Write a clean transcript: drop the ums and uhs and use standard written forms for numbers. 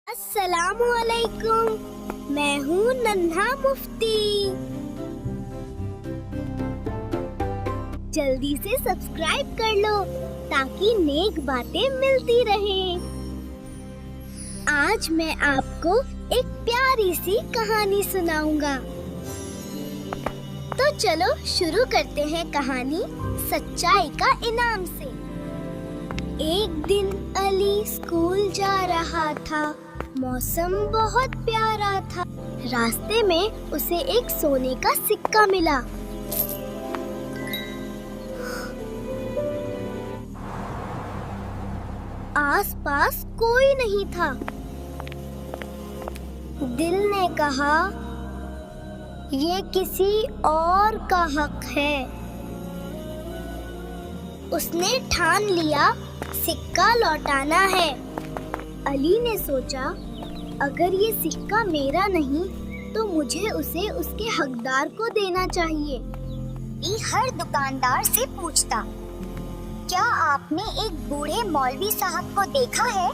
अस्सलामु अलैकुम, मैं हूँ नन्हा मुफ्ती। जल्दी से सब्सक्राइब कर लो ताकि नेक बातें मिलती रहें। आज मैं आपको एक प्यारी सी कहानी सुनाऊंगा। तो चलो शुरू करते हैं कहानी सच्चाई का इनाम से। एक दिन अली स्कूल जा रहा था। मौसम बहुत प्यारा था। रास्ते में उसे एक सोने का सिक्का मिला। आसपास कोई नहीं था। दिल ने कहा, ये किसी और का हक है। उसने ठान लिया सिक्का लौटाना है। अली ने सोचा, अगर ये सिक्का मेरा नहीं तो मुझे उसे उसके हकदार को देना चाहिए। हर दुकानदार से पूछता, क्या आपने एक बूढ़े मौलवी साहब को देखा है